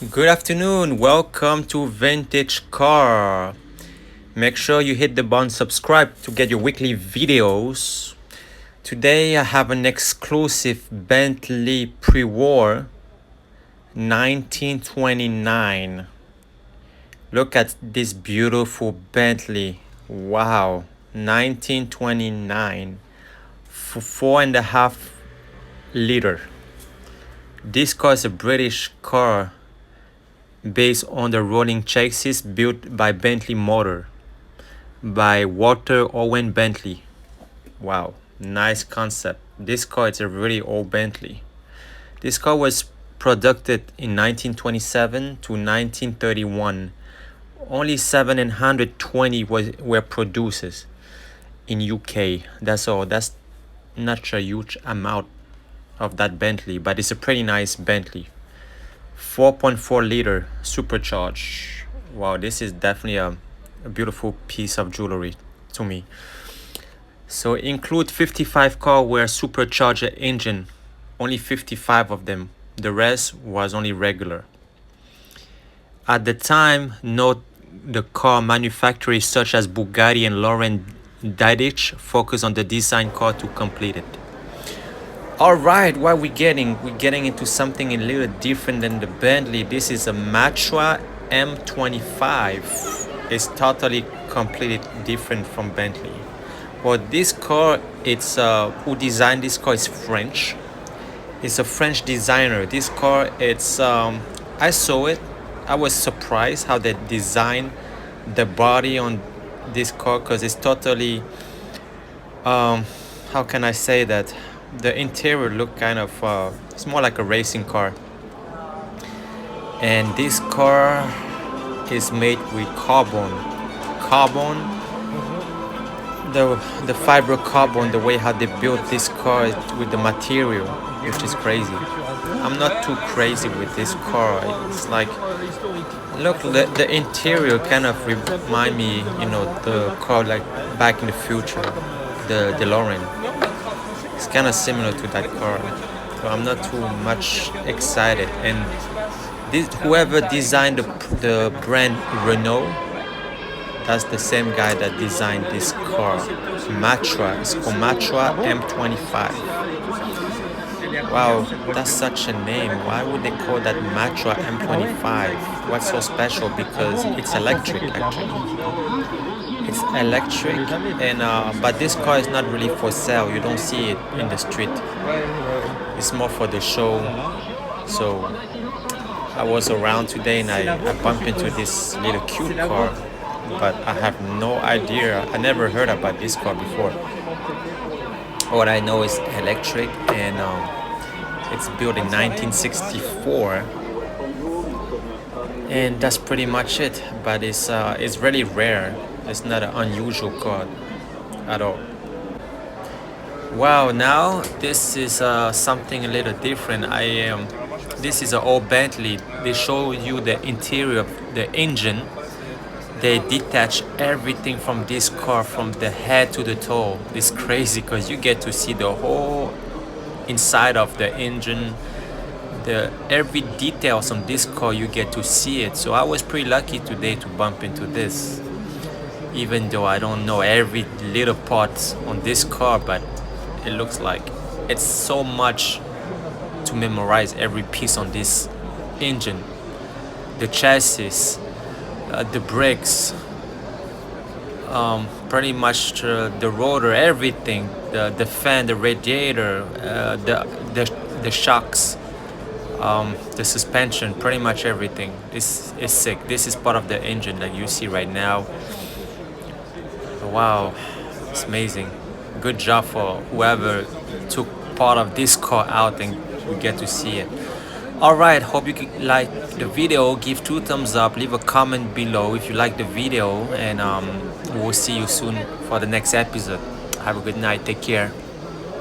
Good afternoon. Welcome to Vintage Car. Make sure you hit the button subscribe to get your weekly videos. Today I have an exclusive Bentley pre-war 1929. Look at this beautiful Bentley. Wow, 1929 for 4.5 liter. This car is a British car based on the rolling chassis built by Bentley Motor by Walter Owen Bentley. Wow, nice concept. This car is a really old Bentley. This car was produced in 1927 to 1931. Only 720 were produced in UK. That's all. That's not a huge amount of that Bentley, but it's a pretty nice Bentley. 4.4 liter supercharged. Wow, this is definitely a beautiful piece of jewelry to me. So include 55 car were supercharged engine, only 55 of them. The rest was only regular. At the time, note the car manufacturers such as Bugatti and Laurent Dadich focused on the design car to complete it. All right, what we're getting into something a little different than the Bentley. This is a Matra M25. It's totally completely different from Bentley. Well, this car, it's who designed this car is French. It's a French designer. This car, it's I saw it. I was surprised how they designed the body on this car because it's totally how can I say that? The interior look kind of it's more like a racing car, and this car is made with carbon, the fiber carbon, the way how they built this car with the material, which is crazy. I'm not too crazy with this car. It's like, look, the interior kind of remind me, the car like Back in the Future, the DeLorean. It's kind of similar to that car, so I'm not too much excited. And whoever designed the brand Renault, that's the same guy that designed this car, Matra. It's called Matra M25. Wow, that's such a name. Why would they call that Matra M25? What's so special? Because it's electric, actually. It's electric, and but this car is not really for sale. You don't see it in the street. It's more for the show. So I was around today and I bumped into this little cute car, but I have no idea. I never heard about this car before. What I know is electric, and it's built in 1964. And that's pretty much it. But it's really rare. It's not an unusual car at all. Wow, now this is something a little different. This is an old Bentley. They show you the interior of the engine. They detach everything from this car, from the head to the toe. It's crazy because you get to see the whole inside of the engine. Every details on this car, you get to see it. So I was pretty lucky today to bump into this, even though I don't know every little part on this car, but it looks like it's so much to memorize every piece on this engine. The chassis, the brakes, pretty much the rotor, everything, the fan, the radiator, the shocks, the suspension, pretty much everything. This is sick. This is part of the engine that you see right now. Wow, it's amazing. Good job for whoever took part of this car out and we get to see it. Alright, hope you like the video. Give 2 thumbs up, leave a comment below if you like the video, and we'll see you soon for the next episode. Have a good night, take care.